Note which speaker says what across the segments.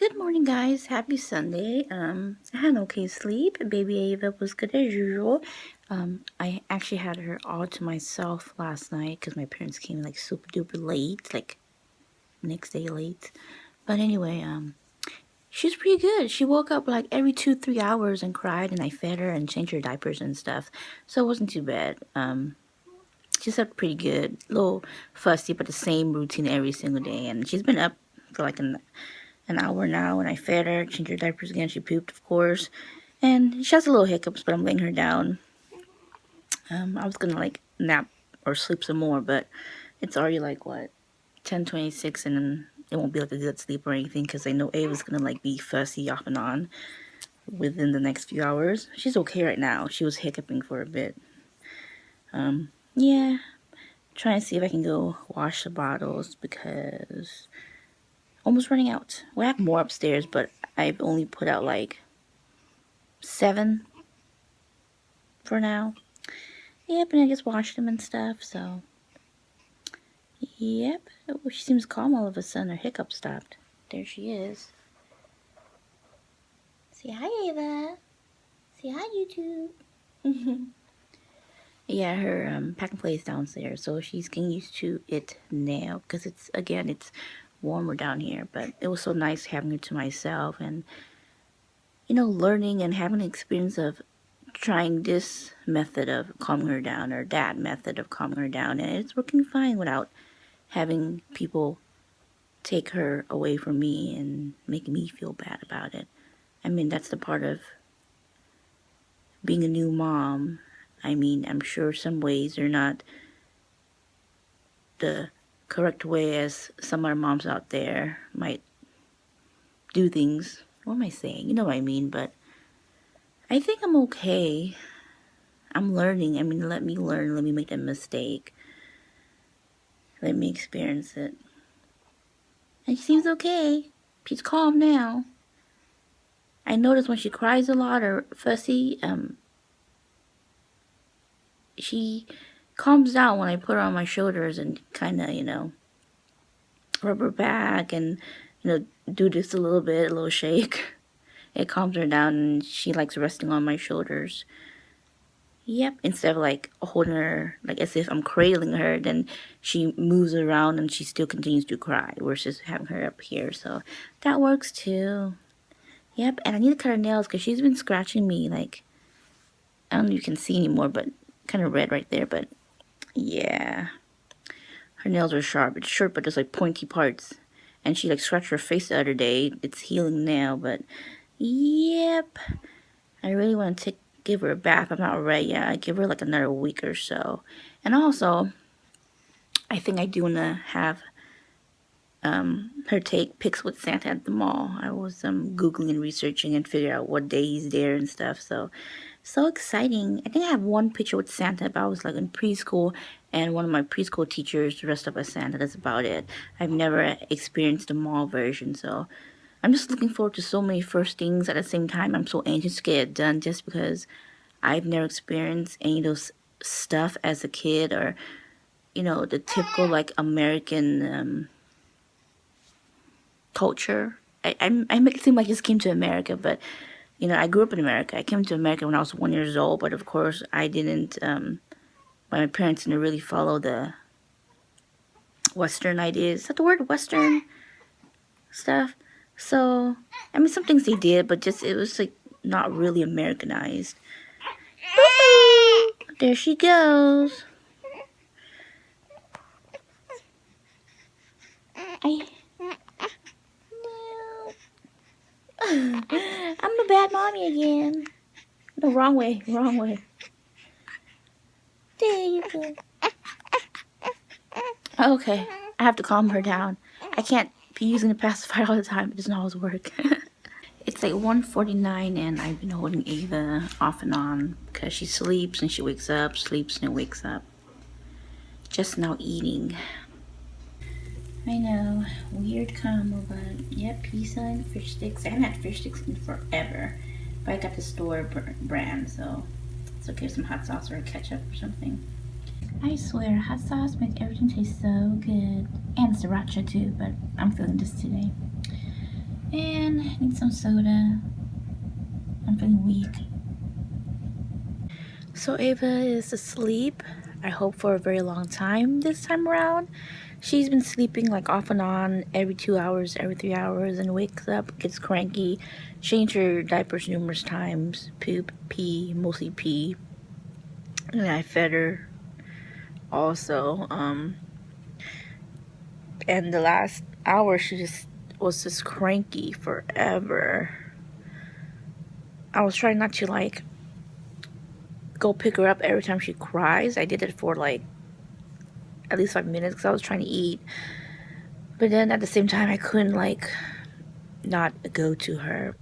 Speaker 1: Good morning, guys. Happy Sunday. I had an okay sleep. Baby Ava was good as usual. I actually had her all to myself last night because my parents came like super duper late, like next day late. But anyway, she's pretty good. She woke up like every 2-3 hours and cried, and I fed her and changed her diapers and stuff, so it wasn't too bad. She slept pretty good, a little fussy, but the same routine every single day, and she's been up for like an hour now, and I fed her, changed her diapers again. She pooped, of course, and she has a little hiccups, but I'm laying her down. I was gonna like nap or sleep some more, but it's already like what 10:26, and then it won't be like a good sleep or anything because I know Ava's gonna like be fussy off and on within the next few hours. She's okay right now. She was hiccuping for a bit. Yeah, trying to see if I can go wash the bottles because almost running out. We have more upstairs, but I've only put out like 7 for now. Yep, and I just washed them and stuff, so. Yep. Oh, she seems calm all of a sudden. Her hiccup stopped. There she is. Say hi, Ava. Say hi, YouTube. Yeah, her pack and play is downstairs, so she's getting used to it now because it's warmer down here. But it was so nice having her to myself and learning and having an experience of trying this method of calming her down or that method of calming her down, and it's working fine without having people take her away from me and making me feel bad about it. I mean, that's the part of being a new mom. I mean, I'm sure some ways are not the correct way as some other moms out there might do things. What am I saying? You know what I mean, but I think I'm okay. I'm learning. I mean, let me learn. Let me make a mistake. Let me experience it. And she seems okay. She's calm now. I notice when she cries a lot or fussy, she calms down when I put her on my shoulders and kind of, rub her back and, do this a little shake. It calms her down and she likes resting on my shoulders. Yep, instead of like holding her, like as if I'm cradling her, then she moves around and she still continues to cry versus having her up here. So that works too. Yep, and I need to cut her nails because she's been scratching me like, I don't know if you can see anymore, but kind of red right there, but yeah. Her nails are sharp. It's short, but there's like pointy parts. And she like scratched her face the other day. It's healing now, but yep. I really want to give her a bath. I'm not ready yet. I give her like another week or so. And also, I think I do want to have her take pics with Santa at the mall. I was Googling and researching and figure out what day he's there and stuff. So exciting. I think I have one picture with Santa, but I was like in preschool and one of my preschool teachers dressed up as Santa. That's about it. I've never experienced the mall version, so I'm just looking forward to so many first things at the same time. I'm so anxious to get it done just because I've never experienced any of those stuff as a kid or, the typical like American culture. I make it seem like I just came to America, but I grew up in America. I came to America when I was 1 year old, but of course I didn't. My parents didn't really follow the Western ideas. Is that the word, Western stuff? So I mean, some things they did, but just it was like not really Americanized. Boo! There she goes. I'm a bad mommy again. No, wrong way, wrong way. There you go. Okay, I have to calm her down. I can't be using the pacifier all the time. It doesn't always work. It's like 1:49 and I've been holding Ava off and on because she sleeps and she wakes up, sleeps and wakes up. Just now eating. I know, weird combo, but yep, pizza and fish sticks. I haven't had fish sticks in forever, but I got the store brand, so it's okay with some hot sauce or ketchup or something. I swear, hot sauce makes everything taste so good, and sriracha too, but I'm feeling this today. And I need some soda. I'm feeling weak. So Ava is asleep, I hope for a very long time this time around. She's been sleeping like off and on every 2 hours, every 3 hours, and wakes up, gets cranky, changed her diapers numerous times, poop, pee, mostly pee. And I fed her also. And the last hour she just was just cranky forever. I was trying not to like go pick her up every time she cries. I did it for like at least 5 minutes because I was trying to eat. But then at the same time, I couldn't like not go to her.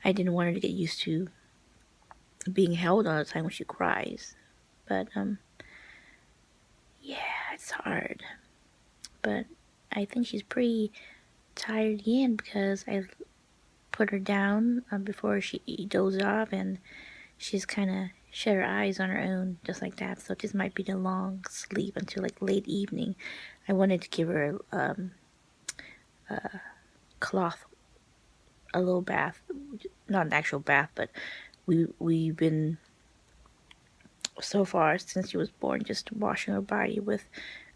Speaker 1: I didn't want her to get used to being held all the time when she cries. But yeah, it's hard. But I think she's pretty tired again because I put her down before she dozed off, and she's kind of shut her eyes on her own just like that. So this might be the long sleep until like late evening. I wanted to give her a cloth, a little bath, not an actual bath, but we've been so far since she was born just washing her body with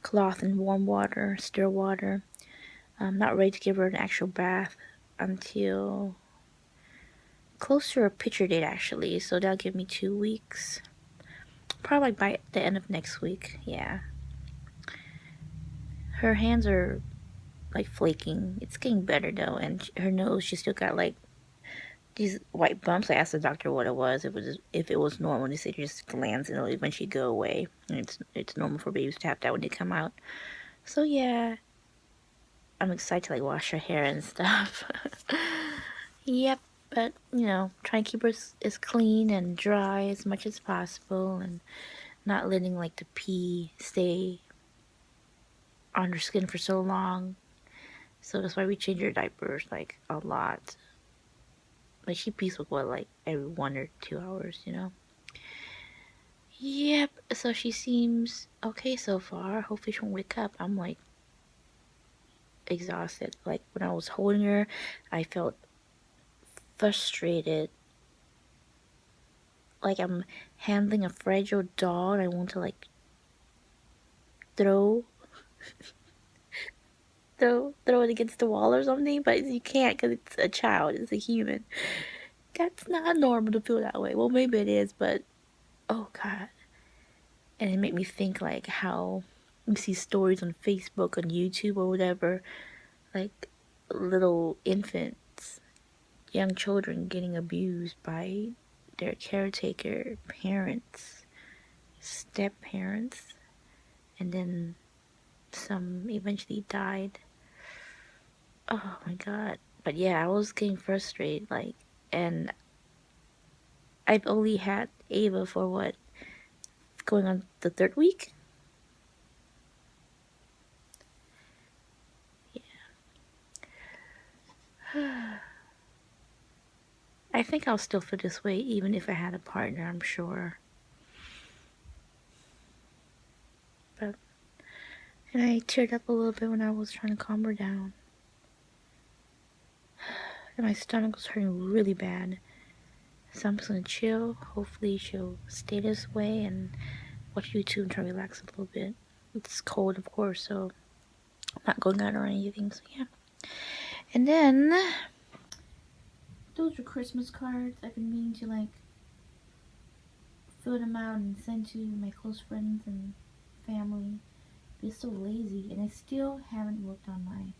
Speaker 1: cloth and warm water, still water. I'm not ready to give her an actual bath until close to her picture date actually, so that'll give me 2 weeks, probably by the end of next week. Yeah, her hands are like flaking. It's getting better though, and her nose, she still got like these white bumps. I asked the doctor what it was. If it was normal. They said just glands and it'll eventually go away. And it's normal for babies to have that when they come out. So yeah, I'm excited to like wash her hair and stuff. Yep, but you know, trying to keep her as clean and dry as much as possible, and not letting like the pee stay on her skin for so long. So that's why we change her diapers like a lot. Like she pees with what, like every 1 or 2 hours, you know? Yep, so she seems okay so far. Hopefully she won't wake up. I'm like exhausted. Like when I was holding her, I felt frustrated. Like I'm handling a fragile doll and I want to like throw throw it against the wall or something, but you can't because it's a child, it's a human. That's not normal to feel that way. Well, maybe it is, but oh god. And it made me think like how you see stories on Facebook, on YouTube or whatever, like little infants, young children getting abused by their caretaker parents, step parents, and then some eventually died. Oh my god. But yeah, I was getting frustrated, like, and I've only had Ava for what, going on the 3rd week? Yeah. I think I'll still feel this way even if I had a partner, I'm sure. But, and I teared up a little bit when I was trying to calm her down. And my stomach was hurting really bad. So I'm just gonna chill. Hopefully she'll stay this way and watch YouTube and try to relax a little bit. It's cold, of course, so I'm not going out or anything, so yeah. And then, those are Christmas cards. I've been meaning to like fill them out and send to my close friends and family. But it's so lazy, and I still haven't worked on my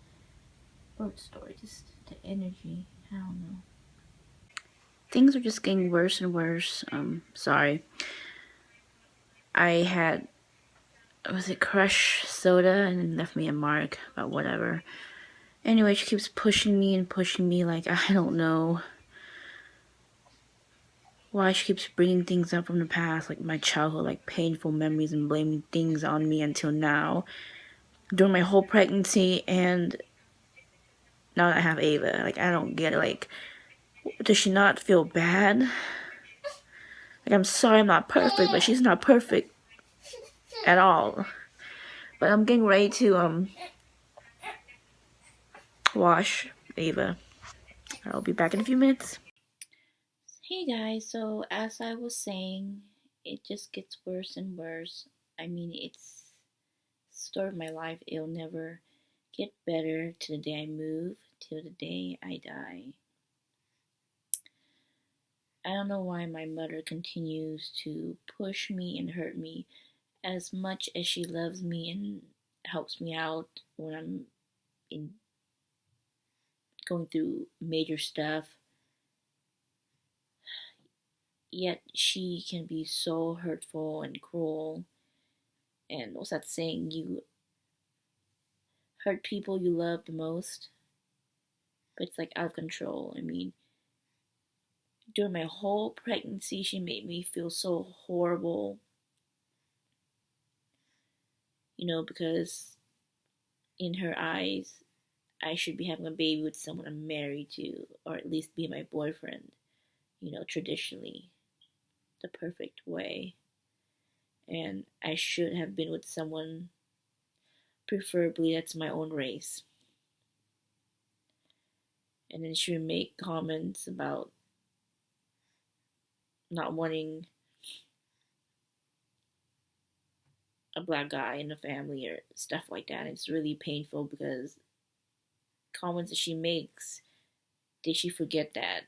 Speaker 1: birth story. Just the energy, I don't know. Things are just getting worse and worse. Sorry. I had, was it Crush Soda, and left me a mark, but whatever. Anyway, she keeps pushing me and pushing me, like, I don't know why she keeps bringing things up from the past, like my childhood, like painful memories, and blaming things on me until now. During my whole pregnancy, and now that I have Ava, like, I don't get it. Like, does she not feel bad? Like, I'm sorry I'm not perfect, but she's not perfect at all. But I'm getting ready to wash Ava. I'll be back in a few minutes. Hey guys, so as I was saying, it just gets worse and worse. I mean, it's the story of my life. It'll never get better till the day I move, till the day I die. I don't know why my mother continues to push me and hurt me as much as she loves me and helps me out when I'm in going through major stuff. Yet she can be so hurtful and cruel. And what's that saying? You hurt people you love the most, but it's like out of control. I mean, during my whole pregnancy, she made me feel so horrible, because in her eyes, I should be having a baby with someone I'm married to, or at least be my boyfriend, traditionally, the perfect way. And I should have been with someone, preferably that's my own race. And then she would make comments about not wanting a black guy in the family or stuff like that. It's really painful because comments that she makes, did she forget that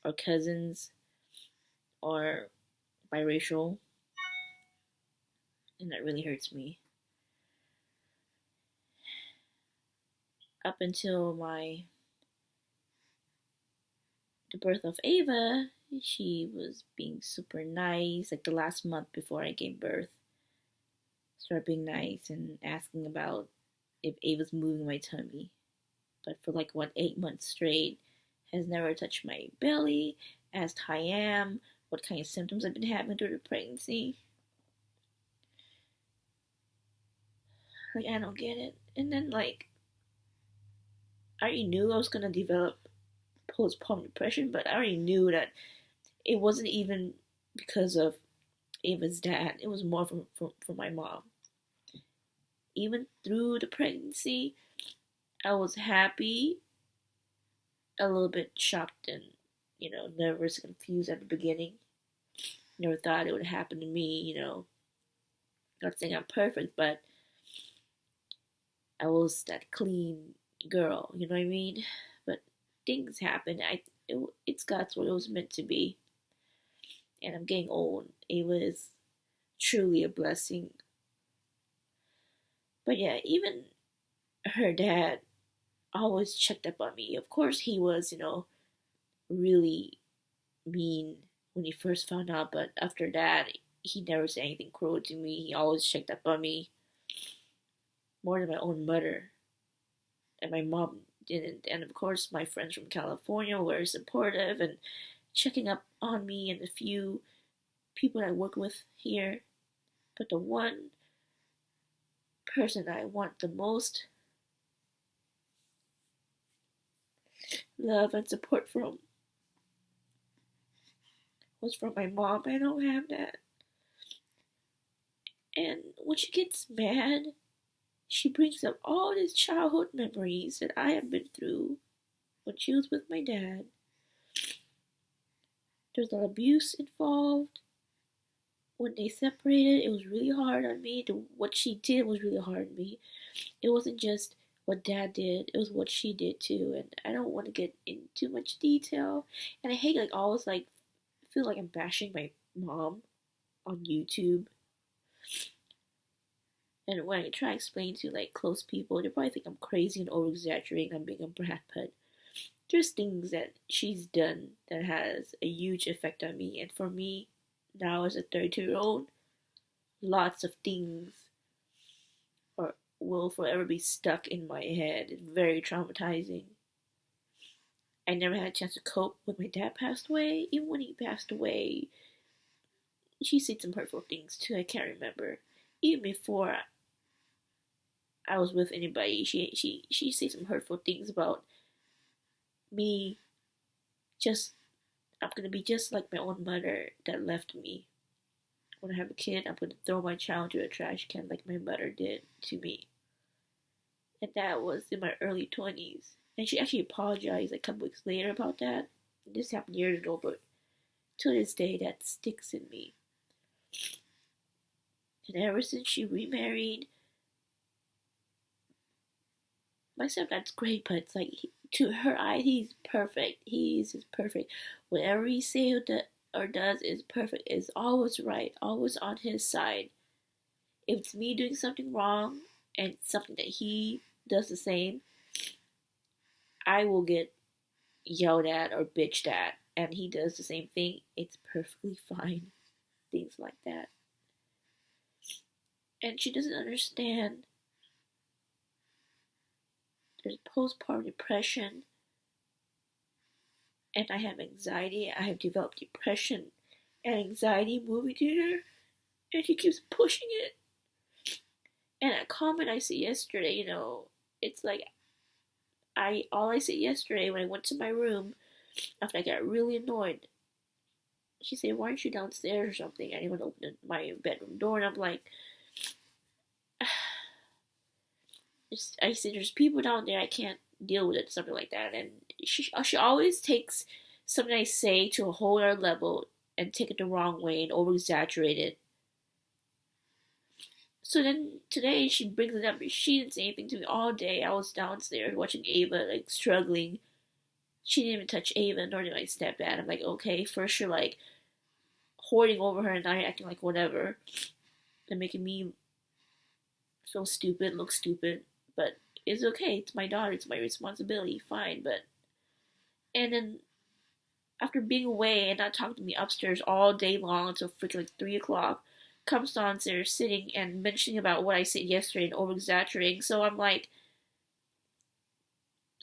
Speaker 1: our cousins are biracial? And that really hurts me. Up until the birth of Ava, she was being super nice. Like the last month before I gave birth, started being nice and asking about if Ava's moving my tummy. But for like 8 months straight, has never touched my belly, asked how I am, what kind of symptoms I've been having during the pregnancy. Like, I don't get it. And then, like, I already knew I was gonna develop postpartum depression, but I already knew that it wasn't even because of Ava's dad. It was more from my mom. Even through the pregnancy, I was happy, a little bit shocked and, nervous, confused at the beginning. Never thought it would happen to me, Not saying I'm perfect, but I was that clean girl, you know what I mean? But things happen. It's God's what it was meant to be. And I'm getting old. It was truly a blessing. But yeah, even her dad always checked up on me. Of course, he was, really mean when he first found out, but after that, he never said anything cruel to me. He always checked up on me more than my own mother. And my mom didn't. And of course, my friends from California were supportive and checking up on me and a few people I work with here. But the one person I want the most love and support from was from my mom. I don't have that. And when she gets mad, she brings up all these childhood memories that I have been through when she was with my dad. There's a lot of abuse involved. When they separated, it was really hard on me. What she did was really hard on me. It wasn't just what dad did, it was what she did too. And I don't want to get in too much detail. And I hate, like, always, like, feel like I'm bashing my mom on YouTube. And when I try to explain to, like, close people, they probably think I'm crazy and over exaggerating. I'm being a brat, but there's things that she's done that has a huge effect on me. And for me, now as a 32-year-old, lots of things will forever be stuck in my head. It's very traumatizing. I never had a chance to cope when my dad passed away. Even when he passed away, she said some hurtful things too. I can't remember. Even before I was with anybody, she said some hurtful things about me. Just I'm gonna be just like my own mother that left me. When I have a kid, I'm gonna throw my child into a trash can like my mother did to me. and that was in my early 20s. And she actually apologized like a couple weeks later about that. This happened years ago, but to this day, that sticks in me. And ever since she remarried, my stepdad's great, but it's like to her eye, he's perfect. He's just perfect. Whatever he says or does is perfect. Is always right. Always on his side. If it's me doing something wrong and something that he does the same, I will get yelled at or bitched at, and he does the same thing. It's perfectly fine. Things like that. And she doesn't understand. There's postpartum depression, and I have anxiety. I have developed depression and anxiety moving to her, and she keeps pushing it. And a comment I said yesterday, it's like all I said yesterday when I went to my room after I got really annoyed. She said, "Why aren't you downstairs or something?" I didn't even open my bedroom door, and I'm like, I said, "There's people down there. I can't deal with it," something like that. And she always takes something I say to a whole other level and take it the wrong way and over exaggerate it. So then today she brings it up. She didn't say anything to me all day. I was downstairs watching Ava, like struggling. She didn't even touch Ava, nor did my stepdad. I'm like, okay, first you're like hoarding over her, and now you're acting like whatever, and making me feel stupid, look stupid. But it's okay. It's my daughter. It's my responsibility. Fine. But and then after being away and not talking to me upstairs all day long until freaking like 3 o'clock, comes downstairs sitting and mentioning about what I said yesterday and over exaggerating. So I'm like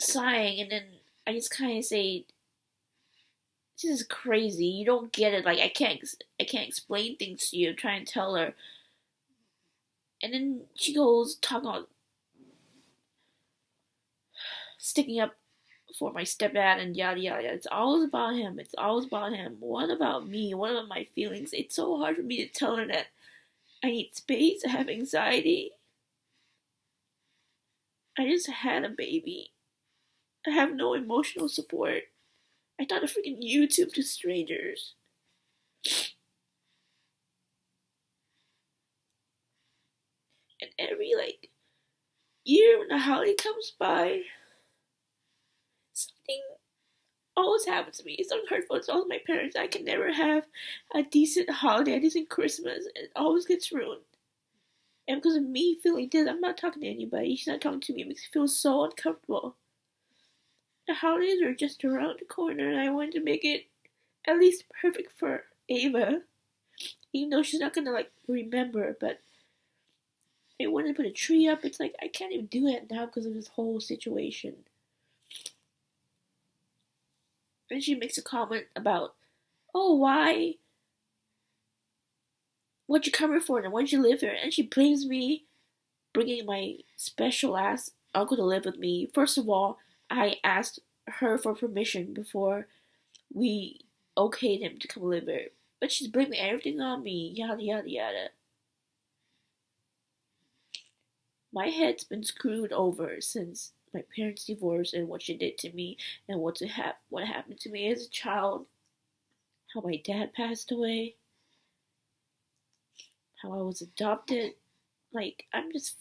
Speaker 1: sighing, and then I just kind of say, "This is crazy. You don't get it. Like I can't explain things to you." Try and tell her, and then she goes talking about sticking up for my stepdad and yada yada. It's always about him. It's always about him. What about me? What about my feelings? It's so hard for me to tell her that I need space. I have anxiety. I just had a baby. I have no emotional support. I thought of freaking YouTube to strangers. And every year when the holiday comes by, something always happens to me. It's something hurtful. It's always my parents. I can never have a decent holiday, a decent Christmas. It always gets ruined. And because of me feeling this, I'm not talking to anybody. She's not talking to me. It makes me feel so uncomfortable. The holidays are just around the corner, and I wanted to make it at least perfect for Ava. Even though she's not gonna remember, but I wanted to put a tree up. It's like I can't even do it now because of this whole situation. And she makes a comment about, "Oh, why? What'd you come here for? And why'd you live here?" And she blames me bringing my special ass uncle to live with me. First of all, I asked her for permission before we okayed him to come live here. But she's blaming everything on me. Yada yada yada. My head's been screwed over since my parents divorced and what she did to me and what happened to me as a child. How my dad passed away. How I was adopted. I'm just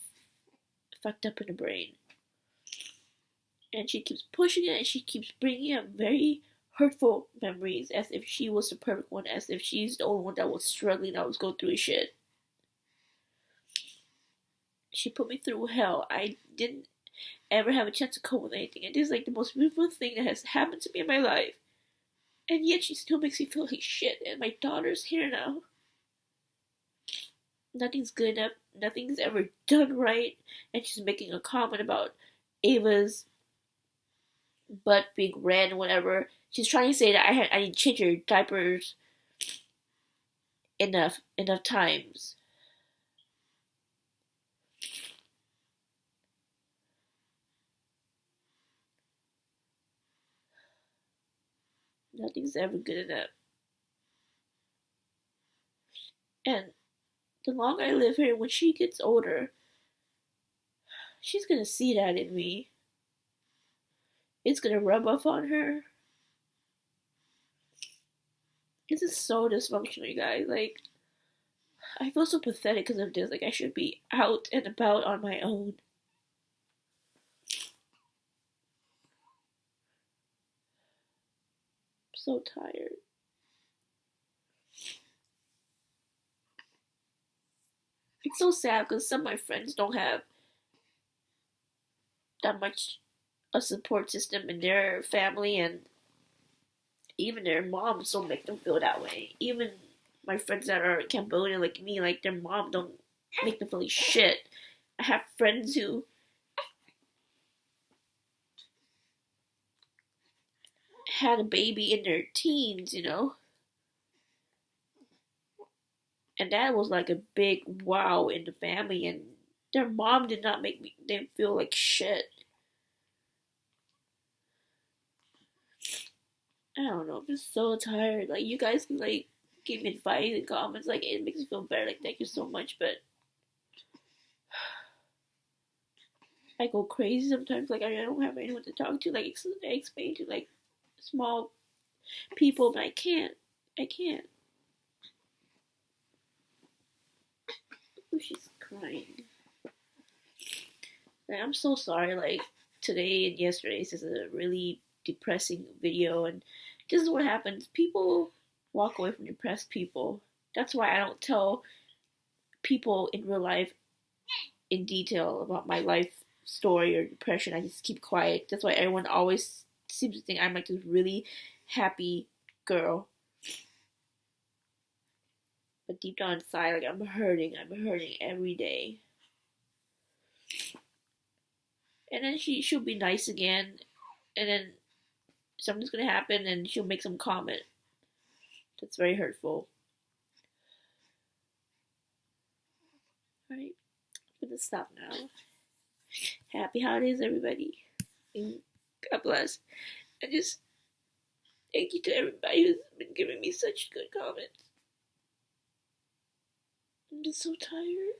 Speaker 1: fucked up in the brain. And she keeps pushing it, and she keeps bringing up very hurtful memories as if she was the perfect one, as if she's the only one that was struggling, that was going through shit. She put me through hell. I didn't ever have a chance to cope with anything, and this is the most beautiful thing that has happened to me in my life. And yet she still makes me feel like shit, and my daughter's here now. Nothing's good enough, nothing's ever done right, and she's making a comment about Ava's butt being red and whatever. She's trying to say that I need to change her diapers enough times. Nothing's ever good enough. And the longer I live here, when she gets older, She's gonna see that in me. It's gonna rub off on her. This is so dysfunctional, you guys. Like, I feel so pathetic because of this. Like, I should be out and about on my own. I'm so tired. It's so sad because some of my friends don't have that much a support system in their family, and even their moms don't make them feel that way. Even my friends that are Cambodian like me, like their mom don't make them feel like shit. I have friends who had a baby in their teens, and that was like a big wow in the family, and their mom did not make them feel like shit. I don't know. I'm just so tired. Like, you guys can like give me advice and comments. Like, it makes me feel better. Like, thank you so much. But I go crazy sometimes. Like, I don't have anyone to talk to. Like, I explain to like small people, but I can't. I can't. Oh, she's crying. Like, I'm so sorry. Like, today and yesterday's is a really depressing video, and this is what happens. People walk away from depressed people. That's why I don't tell people in real life in detail about my life story or depression. I just keep quiet. That's why everyone always seems to think I'm like this really happy girl. But deep down inside, like, I'm hurting. I'm hurting every day. And then she'll be nice again, and then something's gonna happen, and she'll make some comment that's very hurtful. Alright, I'm gonna stop now. Happy holidays, everybody. And God bless. And just thank you to everybody who's been giving me such good comments. I'm just so tired.